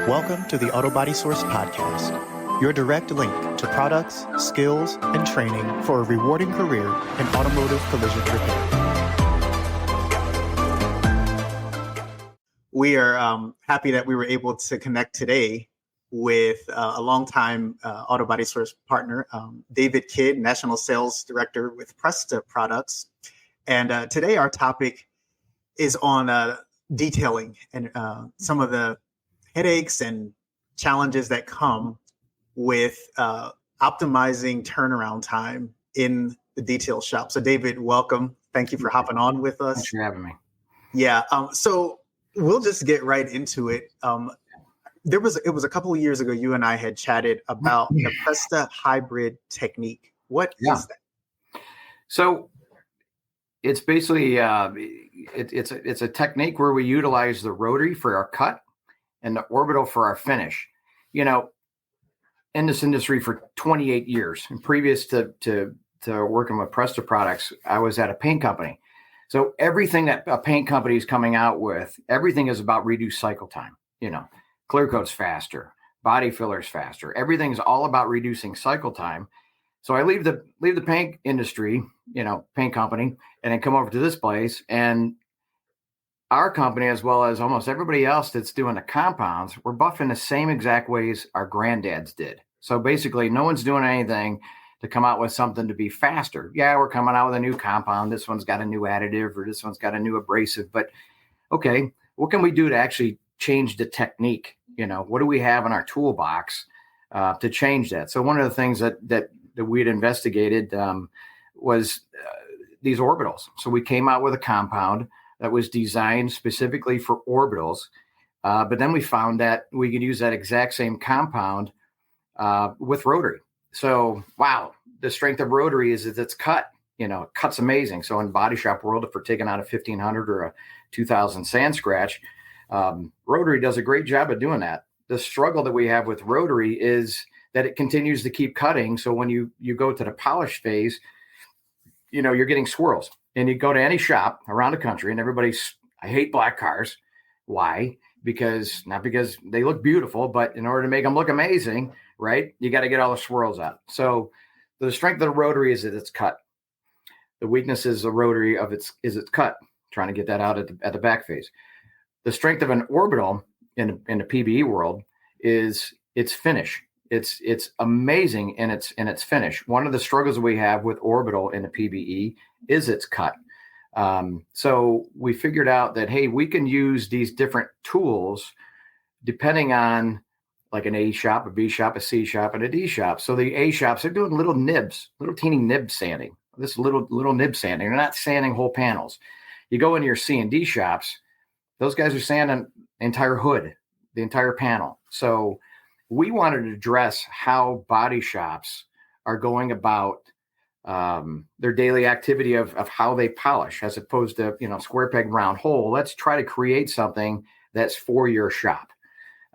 Welcome to the Auto Body Source Podcast, your direct link to products, skills, and training for a rewarding career in automotive collision repair. We are happy that we were able to connect today with a longtime Auto Body Source partner, David Kidd, National Sales Director with Presta Products. And today our topic is on detailing and some of the headaches and challenges that come with optimizing turnaround time in the detail shop. So David, welcome. Thank you for hopping on with us. Thanks for having me. Yeah. So we'll just get right into it. It was a couple of years ago, you and I had chatted about the Presta Hybrid technique. What is that? So it's basically it's a technique where we utilize the rotary for our cut and the orbital for our finish. You know, in this industry for 28 years, and previous to working with Presta Products, I was at a paint company. So everything that a paint company is coming out with, everything is about reduced cycle time. You know, clear coat's faster, body fillers faster. Everything's all about reducing cycle time. So I leave the paint industry, paint company, and then come over to this place, and our company, as well as almost everybody else that's doing the compounds, we're buffing the same exact ways our granddads did. So basically, no one's doing anything to come out with something to be faster. Yeah, we're coming out with a new compound. This one's got a new additive, or this one's got a new abrasive. But okay, what can we do to actually change the technique? What do we have in our toolbox to change that? So one of the things that we had investigated was these orbitals. So we came out with a compound that was designed specifically for orbitals. But then we found that we could use that exact same compound with rotary. So, wow, the strength of rotary is that it's cut. It cuts amazing. So in body shop world, if we're taking out a 1500 or a 2000 sand scratch, rotary does a great job of doing that. The struggle that we have with rotary is that it continues to keep cutting. So when you go to the polish phase, you're getting swirls. And you go to any shop around the country and I hate black cars. Why? Not because they look beautiful, but in order to make them look amazing, right? You got to get all the swirls out. So the strength of the rotary is that it's cut. The weakness is the rotary is its cut, trying to get that out at the back phase. The strength of an orbital in the PBE world is its finish. It's amazing in its finish. One of the struggles we have with orbital in the PBE is its cut. So we figured out that, hey, we can use these different tools depending on like an A shop, a B shop, a C shop, and a D shop. So the A shops are doing little teeny nib sanding. This little nib sanding. They're not sanding whole panels. You go into your C and D shops, those guys are sanding the entire hood, the entire panel. So we wanted to address how body shops are going about their daily activity of how they polish, as opposed to, square peg, round hole. Let's try to create something that's for your shop,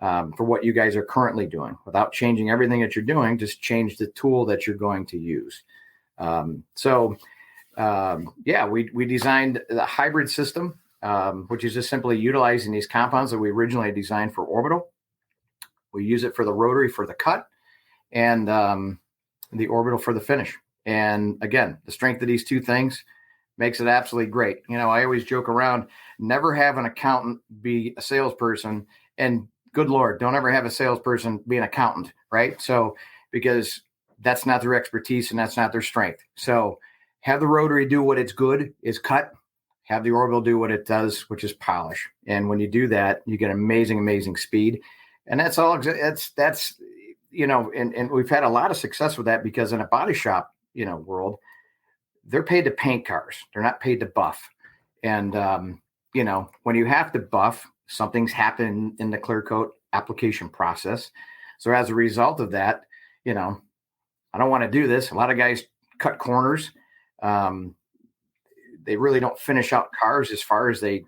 for what you guys are currently doing, without changing everything that you're doing. Just change the tool that you're going to use. We designed the hybrid system, which is just simply utilizing these compounds that we originally designed for orbital. We use it for the rotary for the cut, and the orbital for the finish. And again, the strength of these two things makes it absolutely great. I always joke around, never have an accountant be a salesperson, and good Lord, don't ever have a salesperson be an accountant, right? So, because that's not their expertise and that's not their strength. So have the rotary do what it's good is cut, have the orbital do what it does, which is polish. And when you do that, you get amazing speed. And that's all, and we've had a lot of success with that, because in a body shop, world, they're paid to paint cars. They're not paid to buff. And, when you have to buff, something's happened in the clear coat application process. So as a result of that, I don't want to do this. A lot of guys cut corners. They really don't finish out cars as far as they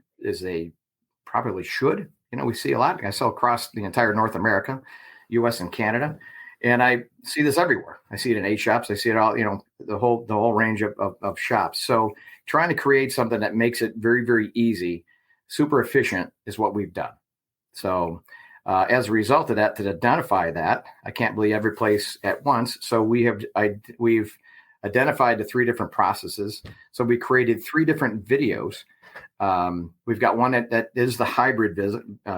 probably should. We see a lot. I sell across the entire North America, US and Canada. And I see this everywhere. I see it in A shops. I see it all, the whole range of shops. So trying to create something that makes it very, very easy, super efficient is what we've done. So As a result of that, to identify that, I can't believe every place at once. So we've identified the 3 different processes. So we created 3 different videos. We've got one that is the hybrid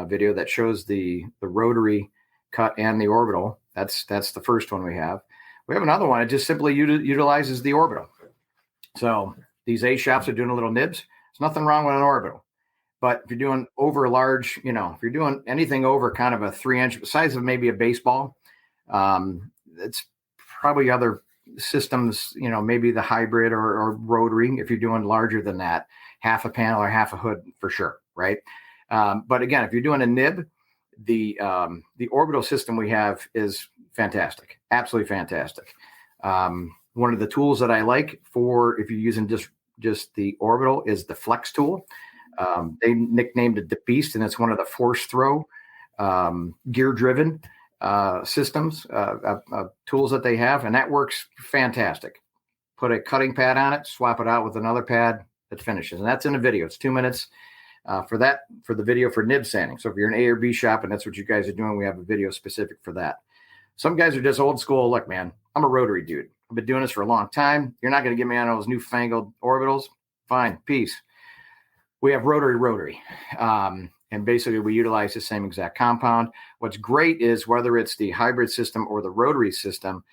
video that shows the rotary cut and the orbital. That's the first one we have. We have another one that just simply utilizes the orbital. So these A shops are doing a little nibs. There's nothing wrong with an orbital. But if you're doing over large, if you're doing anything over kind of a 3-inch size of maybe a baseball, it's probably other systems, maybe the hybrid or rotary. If you're doing larger than that, half a panel or half a hood for sure, right? But again, if you're doing a nib, the orbital system we have is fantastic, absolutely fantastic. One of the tools that I like for if you're using just the orbital is the flex tool. They nicknamed it the Beast, and it's one of the force throw gear-driven systems, tools that they have, and that works fantastic. Put a cutting pad on it, swap it out with another pad, it finishes. And that's in the video. It's 2 minutes for the video for nib sanding. So if you're an A or B shop and that's what you guys are doing, we have a video specific for that. Some guys are just old school. Look, man, I'm a rotary dude. I've been doing this for a long time. You're not going to get me on those newfangled orbitals. Fine, peace. We have rotary. And basically we utilize the same exact compound. What's great is whether it's the hybrid system or the rotary system,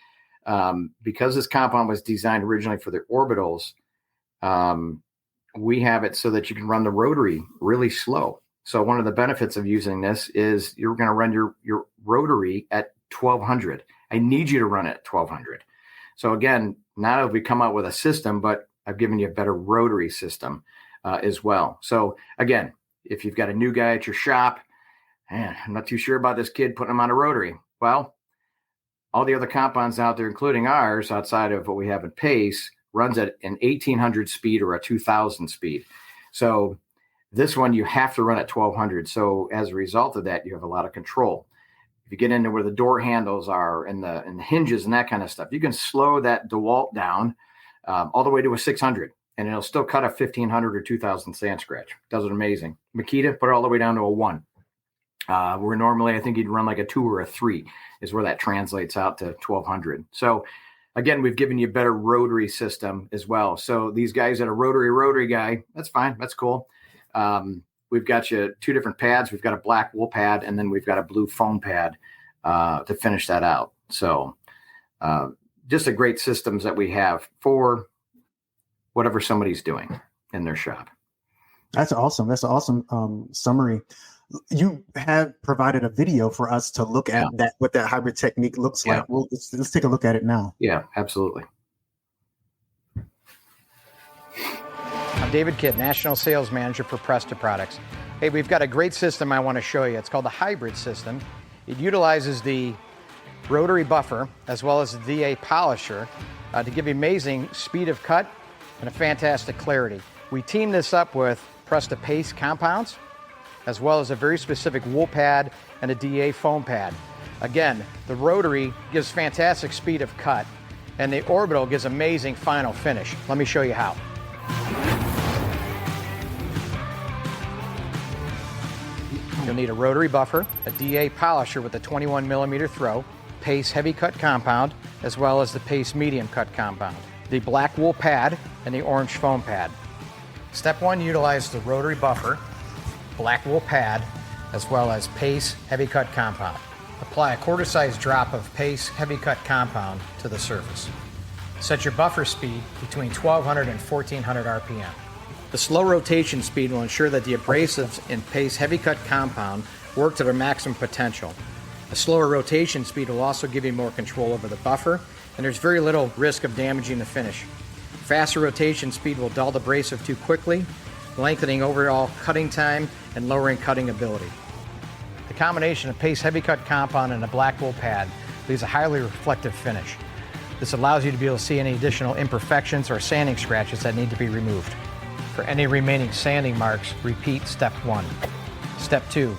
because this compound was designed originally for the orbitals, we have it so that you can run the rotary really slow. So one of the benefits of using this is you're going to run your rotary at 1200. I need you to run it at 1200. So again, not only have we come out with a system, but I've given you a better rotary system as well. So again, if you've got a new guy at your shop, man, I'm not too sure about this kid putting him on a rotary. Well, all the other compounds out there, including ours, outside of what we have in Pace, runs at an 1800 speed or a 2000 speed. So this one, you have to run at 1200. So as a result of that, you have a lot of control. If you get into where the door handles are and the hinges and that kind of stuff, you can slow that DeWalt down all the way to a 600. And it'll still cut a 1500 or 2000 sand scratch. Does it amazing. Makita, put it all the way down to a 1. Where normally I think you'd run like a 2 or a 3 is where that translates out to 1200. So again, we've given you a better rotary system as well. So these guys that are rotary guy, that's fine. That's cool. We've got you 2 different pads. We've got a black wool pad, and then we've got a blue foam pad to finish that out. So just a great systems that we have for whatever somebody's doing in their shop. That's awesome. That's an awesome summary. You have provided a video for us to look at what that hybrid technique looks like. Well, let's take a look at it now. Yeah, absolutely. I'm David Kidd, National Sales Manager for Presta Products. Hey, we've got a great system I want to show you. It's called the hybrid system. It utilizes the rotary buffer as well as the DA polisher to give you amazing speed of cut and a fantastic clarity. We teamed this up with Presta Pace compounds, as well as a very specific wool pad and a DA foam pad. Again, the rotary gives fantastic speed of cut, and the orbital gives amazing final finish. Let me show you how. You'll need a rotary buffer, a DA polisher with a 21 millimeter throw, Pace heavy cut compound, as well as the Pace medium cut compound, the black wool pad, and the orange foam pad. Step 1, utilize the rotary buffer, black wool pad, as well as Pace heavy cut compound. Apply a quarter-size drop of Pace heavy cut compound to the surface. Set your buffer speed between 1200 and 1400 RPM. The slow rotation speed will ensure that the abrasives in Pace heavy cut compound work to their maximum potential. A slower rotation speed will also give you more control over the buffer, and there's very little risk of damaging the finish. Faster rotation speed will dull the abrasive too quickly, lengthening overall cutting time and lowering cutting ability. The combination of Pace heavy cut compound and a black wool pad leaves a highly reflective finish. This allows you to be able to see any additional imperfections or sanding scratches that need to be removed. For any remaining sanding marks, repeat step 1. Step 2.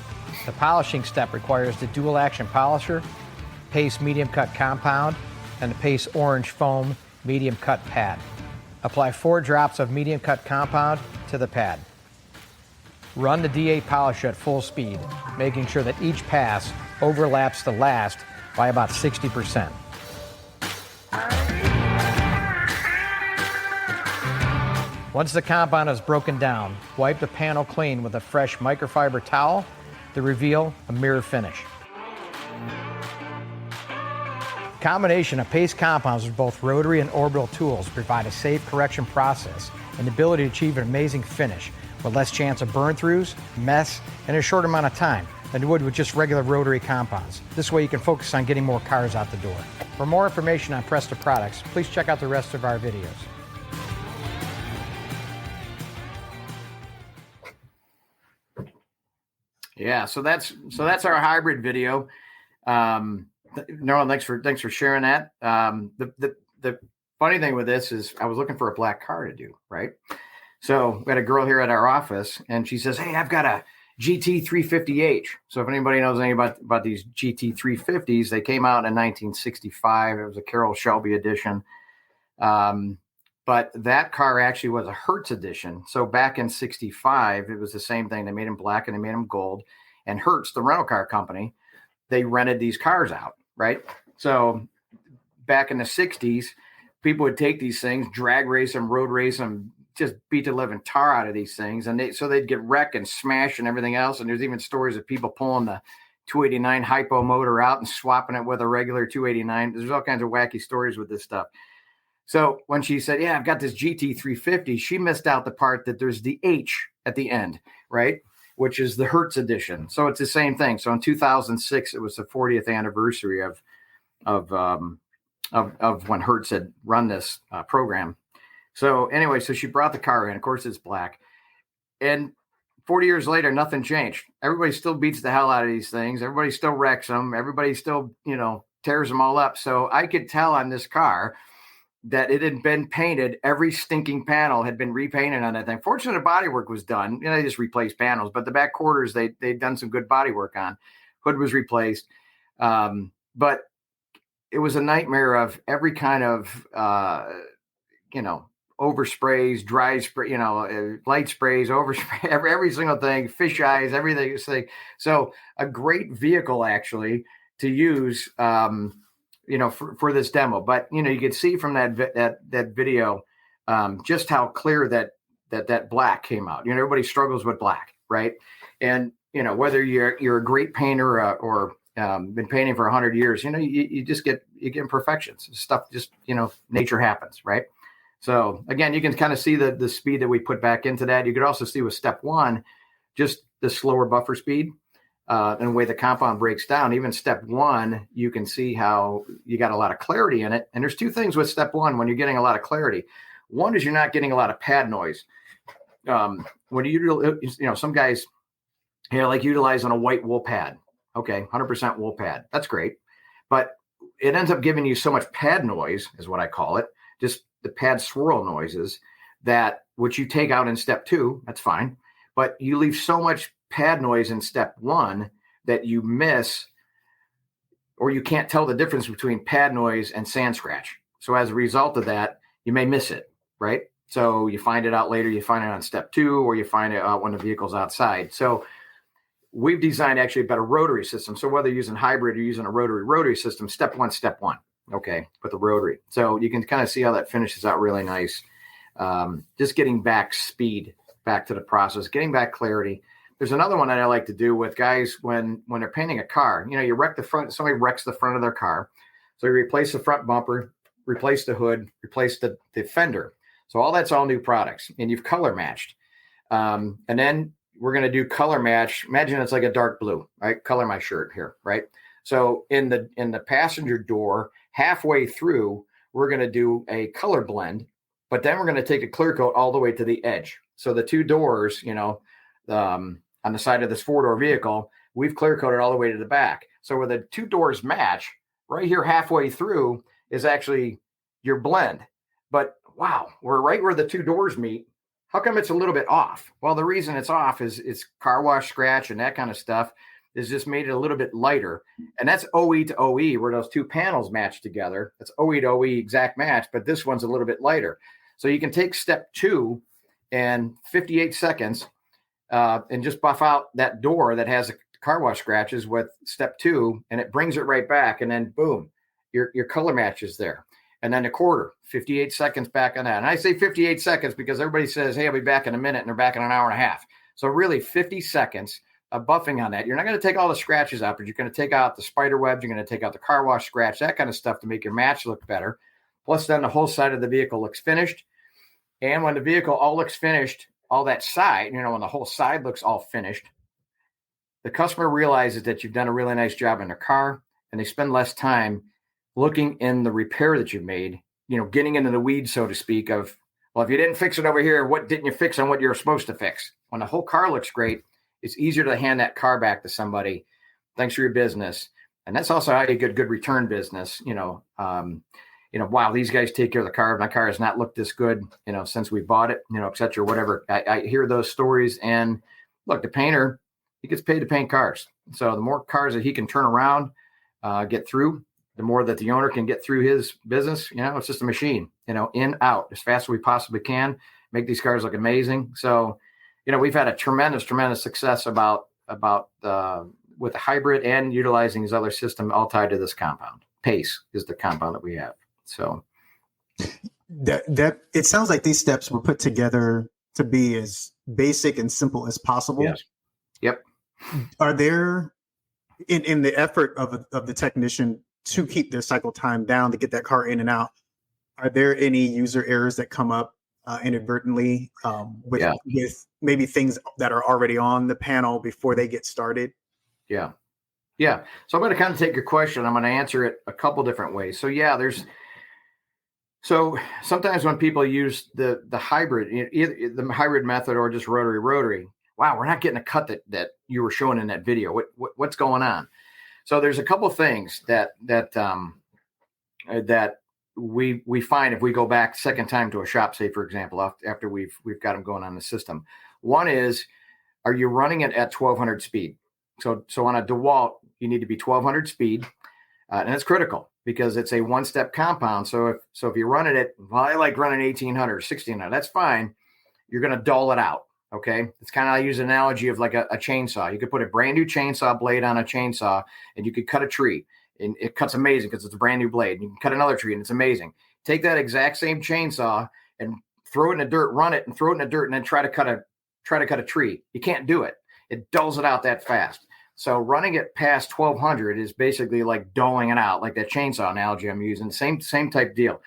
The polishing step requires the dual action polisher, Pace medium cut compound, and the Pace orange foam medium cut pad. Apply 4 drops of medium cut compound to the pad. Run the DA polisher at full speed, making sure that each pass overlaps the last by about 60%. Once the compound is broken down, wipe the panel clean with a fresh microfiber towel to reveal a mirror finish. The combination of paste compounds with both rotary and orbital tools provide a safe correction process and the ability to achieve an amazing finish with less chance of burn-throughs, mess, and in a short amount of time than you would with just regular rotary compounds. This way you can focus on getting more cars out the door. For more information on Presta products, please check out the rest of our videos. Yeah, so that's our hybrid video. Nolan, thanks for sharing that. The funny thing with this is I was looking for a black car to do, right? So we had a girl here at our office, and she says, "Hey, I've got a GT 350H." So if anybody knows anything about these GT 350s, they came out in 1965. It was a Carroll Shelby edition. But that car actually was a Hertz edition. So back in 65, it was the same thing. They made them black and they made them gold. And Hertz, the rental car company, they rented these cars out, right? So back in the 60s, people would take these things, drag race them, road race them, just beat the living tar out of these things. And they'd get wrecked and smashed and everything else. And there's even stories of people pulling the 289 hypo motor out and swapping it with a regular 289. There's all kinds of wacky stories with this stuff. So when she said, "Yeah, I've got this GT 350, she missed out the part that there's the H at the end, right? Which is the Hertz edition. So it's the same thing. So in 2006, it was the 40th anniversary of when Hertz had run this program. So anyway, so she brought the car in. Of course, it's black. And 40 years later, nothing changed. Everybody still beats the hell out of these things. Everybody still wrecks them. Everybody still, tears them all up. So I could tell on this car that it had been painted. Every stinking panel had been repainted on that thing. Fortunately, the body work was done. They just replaced panels, but the back quarters, they'd done some good body work on. Hood was replaced. But it was a nightmare of every kind of, oversprays, dry spray, light sprays, overspray, every single thing, fish eyes, everything. So a great vehicle actually to use, for this demo. But, you could see from that video just how clear that black came out. Everybody struggles with black, right? And, whether you're a great painter or been painting for 100 years, you just get imperfections. Stuff just, nature happens, right? So again, you can kind of see the speed that we put back into that. You could also see with step one, just the slower buffer speed. And the way the compound breaks down, even step one, you can see how you got a lot of clarity in it. And there's two things with step one when you're getting a lot of clarity. One is you're not getting a lot of pad noise. When some guys, like utilizing a white wool pad. Okay, 100% wool pad. That's great. But it ends up giving you so much pad noise, is what I call it, just the pad swirl noises, that which you take out in step two, that's fine. But you leave so much pad noise in step one that you miss, or you can't tell the difference between pad noise and sand scratch. So as a result of that, you may miss it, right? So you find it out later, you find it on step two, or you find it out when the vehicle's outside. So we've designed actually a better rotary system. So whether you're using hybrid or using a rotary system, step one, okay, with the rotary. So you can kind of see how that finishes out really nice. Just getting back speed back to the process, getting back clarity. There's another one that I like to do with guys when they're painting a car. You wreck the front, somebody wrecks the front of their car. So you replace the front bumper, replace the hood, replace the fender. So all new products, and you've color matched. And then we're going to do color match. Imagine it's like a dark blue, right? Color my shirt here, right? So in the passenger door, halfway through, we're going to do a color blend, but then we're going to take a clear coat all the way to the edge. So the two doors, on the side of this four-door vehicle, we've clear coated all the way to the back. So where the two doors match, right here halfway through is actually your blend. But wow, we're right where the two doors meet. How come it's a little bit off? Well, the reason it's off is it's car wash scratch and that kind of stuff is just made it a little bit lighter. And that's OE to OE, where those two panels match together. It's OE to OE exact match, but this one's a little bit lighter. So you can take step two and 58 seconds, and just buff out that door that has a car wash scratches with step 2, and it brings it right back. And then boom, your color match is there. And then a quarter, 58 seconds back on that. And I say 58 seconds because everybody says, hey, I'll be back in a minute, and they're back in an hour and a half. So really 50 seconds of buffing on that. You're not going to take all the scratches out, but you're going to take out the spider webs. You're going to take out the car wash scratch, that kind of stuff to make your match look better. Plus then the whole side of the vehicle looks finished. And when the vehicle all looks finished, all that side, when the whole side looks all finished, the customer realizes that you've done a really nice job in their car, and they spend less time looking in the repair that you've made, getting into the weeds, so to speak, of, well, if you didn't fix it over here, what didn't you fix on what you're supposed to fix? When the whole car looks great, it's easier to hand that car back to somebody. Thanks for your business. And that's also how you get good return business. Wow, these guys take care of the car. My car has not looked this good, since we bought it, et cetera, whatever. I hear those stories, and look, the painter, he gets paid to paint cars. So the more cars that he can turn around, get through, the more that the owner can get through his business. It's just a machine, in, out, as fast as we possibly can, make these cars look amazing. So, we've had a tremendous success about with the hybrid and utilizing his other system, all tied to this compound. PACE is the compound that we have. So that it sounds like these steps were put together to be as basic and simple as possible. Yes. Yep. Are there, in the effort of the technician to keep their cycle time down, to get that car in and out, are there any user errors that come up inadvertently with maybe things that are already on the panel before they get started? Yeah. So I'm going to kind of take your question. I'm going to answer it a couple different ways. So sometimes when people use the hybrid, either the hybrid method or just rotary, wow, we're not getting a cut that you were showing in that video. What's going on? So there's a couple things that we find if we go back second time to a shop, say for example, after we've got them going on the system. One is, are you running it at 1200 speed? So on a DeWalt, you need to be 1200 speed, and it's critical because it's a one-step compound. So if you run it at, well, I like running 1800 or 1600, that's fine. You're going to dull it out. Okay. It's kind of, I use an analogy of like a chainsaw. You could put a brand new chainsaw blade on a chainsaw, and you could cut a tree, and it cuts amazing because it's a brand new blade. You can cut another tree, and it's amazing. Take that exact same chainsaw and throw it in the dirt, run it and throw it in the dirt, and then try to cut a tree. You can't do it. It dulls it out that fast. So running it past 1200 is basically like dulling it out, like that chainsaw analogy I'm using. Same type deal.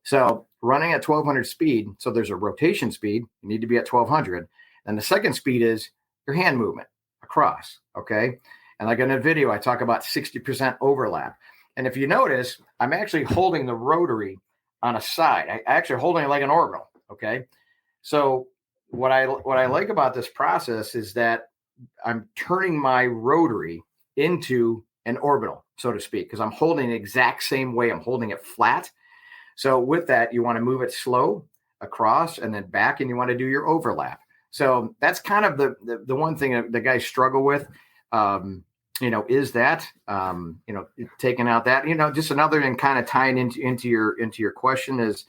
So running at 1200 speed, so there's a rotation speed. You need to be at 1200. And the second speed is your hand movement across, okay? And like in the video, I talk about 60% overlap. And if you notice, I'm actually holding the rotary on a side. I actually holding it like an orbital, okay? So what I like about this process is that I'm turning my rotary into an orbital, so to speak, because I'm holding the exact same way. I'm holding it flat. So with that, you want to move it slow across and then back, and you want to do your overlap. So that's kind of the one thing that the guys struggle with, is that, taking out that, just another thing kind of tying into your question is,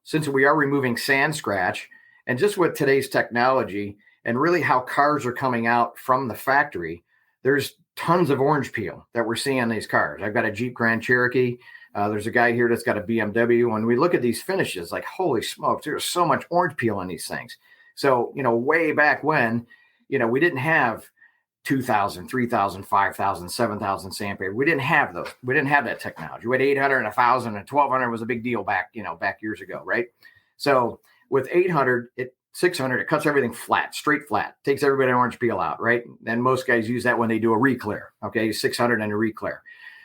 since we are removing sand scratch, and just with today's technology and really how cars are coming out from the factory, there's tons of orange peel that we're seeing on these cars. I've got a Jeep Grand Cherokee. There's a guy here that's got a BMW. When we look at these finishes, like, holy smokes, there's so much orange peel on these things. So, way back when, we didn't have 2,000, 3,000, 5,000, 7,000 sandpaper. We didn't have those. We didn't have that technology. We had 800 and 1,000 and 1,200 was a big deal back years ago, right? So with 600, it cuts everything flat, straight flat, takes everybody orange peel out, right? And most guys use that when they do a reclear, okay? 600 and a reclear.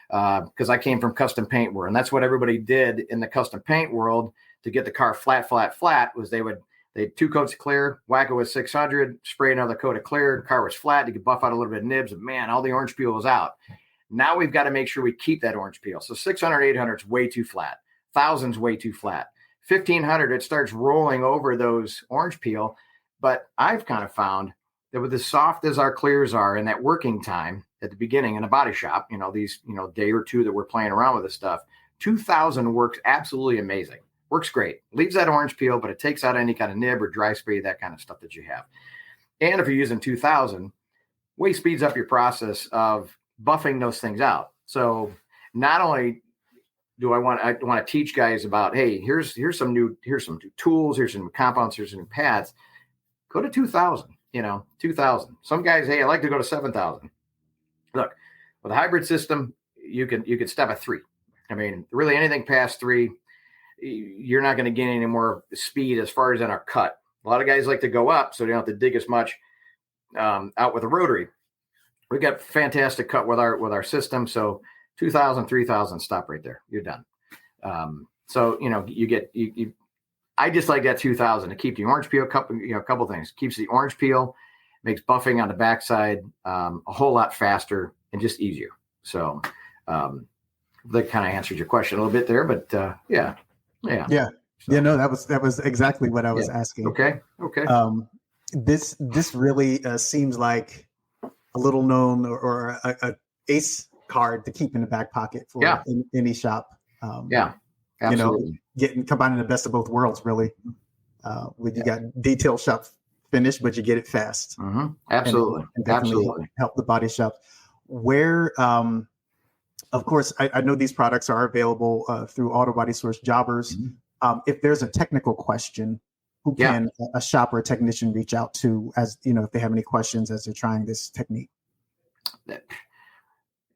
Because I came from custom paint world, and that's what everybody did in the custom paint world to get the car flat, was they had 2 coats of clear, whack it with 600, spray another coat of clear, the car was flat, you could buff out a little bit of nibs, and man, all the orange peel was out. Now we've got to make sure we keep that orange peel. So 600, 800 is way too flat. 1,000's way too flat. 1,500, it starts rolling over those orange peel. But I've kind of found that with as soft as our clears are in that working time at the beginning in a body shop, these, day or two that we're playing around with this stuff, 2,000 works absolutely amazing. Works great. Leaves that orange peel, but it takes out any kind of nib or dry spray, that kind of stuff that you have. And if you're using 2000, way speeds up your process of buffing those things out. So not only do I want to teach guys about, hey, here's some new tools, here's some new compounds, here's some new pads. Go to 2000, 2000. Some guys, hey, I like to go to 7000. Look, with a hybrid system, you can step at 3. I mean, really anything past 3, you're not going to gain any more speed as far as in our cut. A lot of guys like to go up so they don't have to dig as much out with a rotary. We've got fantastic cut with our system. So 2000, 3000, stop right there. You're done. So, I just like that 2000 to keep the orange peel, a couple things. Keeps the orange peel, makes buffing on the backside a whole lot faster and just easier. So that kind of answered your question a little bit there, but yeah. So, no, that was exactly what I was asking. Okay. This really seems like a little known or a ace card to keep in the back pocket for any shop. Absolutely. Combining the best of both worlds, really. You got detail shop finish, but you get it fast. Mm-hmm. Absolutely. And definitely help the body shop. Where, of course, I know these products are available through Auto Body Source Jobbers. Mm-hmm. If there's a technical question, who can a shop or a technician reach out to, as if they have any questions as they're trying this technique?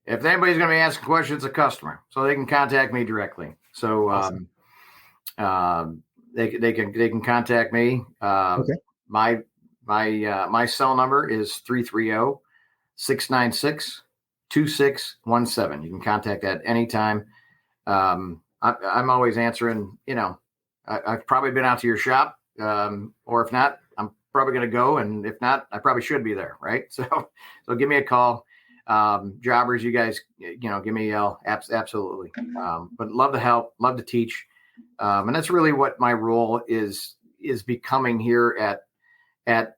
If anybody's going to be asking questions, a customer, so they can contact me directly. So awesome. They can contact me. Okay. My cell number is 330-696-2617. You can contact that anytime. I'm always answering. I've probably been out to your shop. Or if not, I'm probably going to go. And if not, I probably should be there. Right. So give me a call. Jobbers, you guys, give me a yell. Absolutely. But love to help, love to teach. And that's really what my role is becoming here at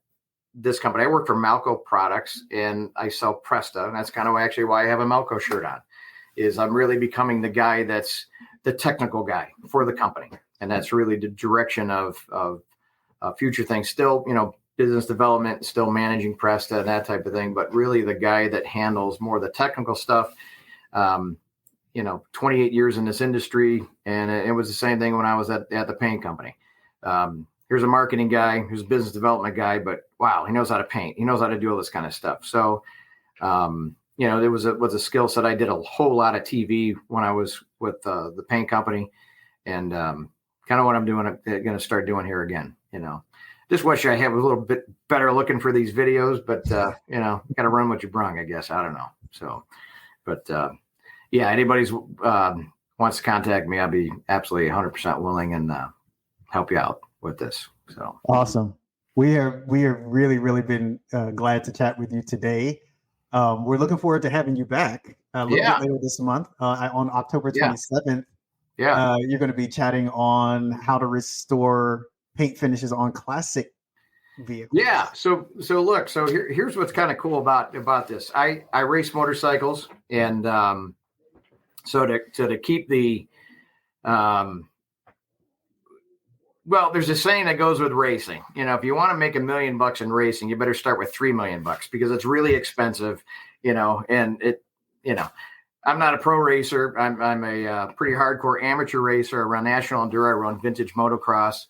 this company. I work for Malco Products and I sell Presta. And that's kind of why I have a Malco shirt on, is I'm really becoming the guy that's the technical guy for the company. And that's really the direction of future things. Still, business development, still managing Presta and that type of thing, but really the guy that handles more of the technical stuff. 28 years in this industry, and it was the same thing when I was at the paint company. Here's a marketing guy, here's a business development guy, but wow, he knows how to paint. He knows how to do all this kind of stuff. So, there was a skill set. I did a whole lot of TV when I was with the paint company, and kind of what I'm going to start doing here again. Just wish I had a little bit better looking for these videos, but got to run what you brung, I guess. I don't know. So, but anybody's wants to contact me, I'll be absolutely 100% willing and help you out with this. So awesome. We have really, really been glad to chat with you today. We're looking forward to having you back a little bit later this month on October 27th. You're going to be chatting on how to restore paint finishes on classic vehicles. Yeah. So look, here's what's kind of cool about this. I race motorcycles, and so to keep the there's a saying that goes with racing. If you want to make $1 million in racing, you better start with $3 million because it's really expensive. And it I'm not a pro racer. I'm a pretty hardcore amateur racer. I run national enduro. I run vintage motocross,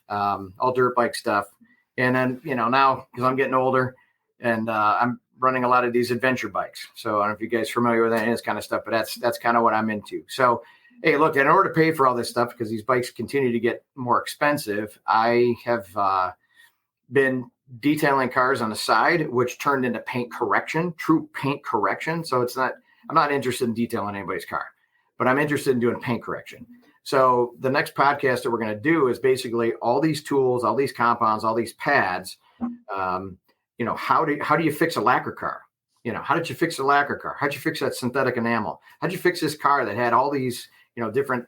all dirt bike stuff. And then, now because I'm getting older and I'm running a lot of these adventure bikes. So I don't know if you guys are familiar with any of this kind of stuff, but that's kind of what I'm into. So, hey, look, in order to pay for all this stuff, because these bikes continue to get more expensive, I have been detailing cars on the side, which turned into true paint correction. So I'm not interested in detailing anybody's car, but I'm interested in doing paint correction. So the next podcast that we're going to do is basically all these tools, all these compounds, all these pads. How do you fix a lacquer car? How did you fix a lacquer car? How'd you fix that synthetic enamel? How'd you fix this car that had all these, different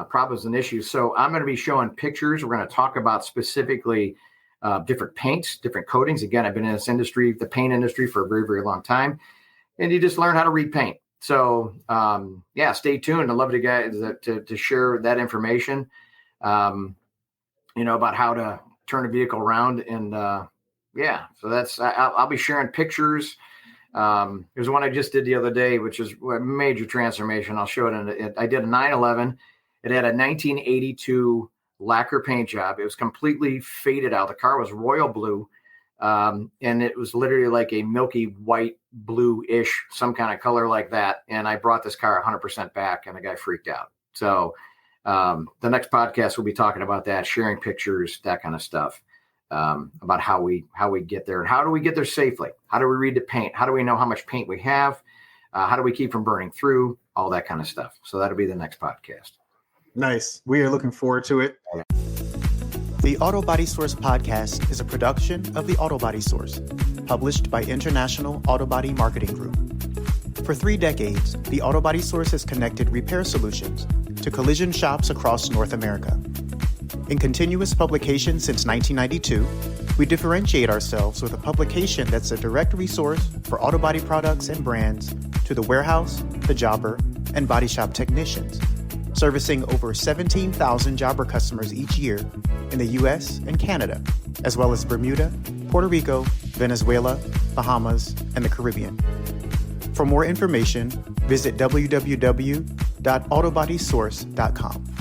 problems and issues? So I'm going to be showing pictures. We're going to talk about specifically different paints, different coatings. Again, I've been in this industry, the paint industry, for a very, very long time. And you just learn how to repaint. So yeah, stay tuned. I'd love to get to share that information, about how to turn a vehicle around. And yeah, so that's, I'll be sharing pictures. There's one I just did the other day, which is a major transformation. I'll show it. I did a 911. It had a 1982 lacquer paint job. It was completely faded out. The car was royal blue. And it was literally like a milky white, blue-ish, some kind of color like that. And I brought this car 100% back, and the guy freaked out. So the next podcast, we'll be talking about that, sharing pictures, that kind of stuff, about how we get there and how do we get there safely? How do we read the paint? How do we know how much paint we have? How do we keep from burning through? All that kind of stuff. So that'll be the next podcast. Nice. We are looking forward to it. The Auto Body Source podcast is a production of the Auto Body Source, published by International Auto Body Marketing Group. For 3 decades, the Auto Body Source has connected repair solutions to collision shops across North America. In continuous publication since 1992, we differentiate ourselves with a publication that's a direct resource for auto body products and brands to the warehouse, the jobber, and body shop technicians, servicing over 17,000 jobber customers each year in the US and Canada, as well as Bermuda, Puerto Rico, Venezuela, Bahamas, and the Caribbean. For more information, visit www.autobodysource.com.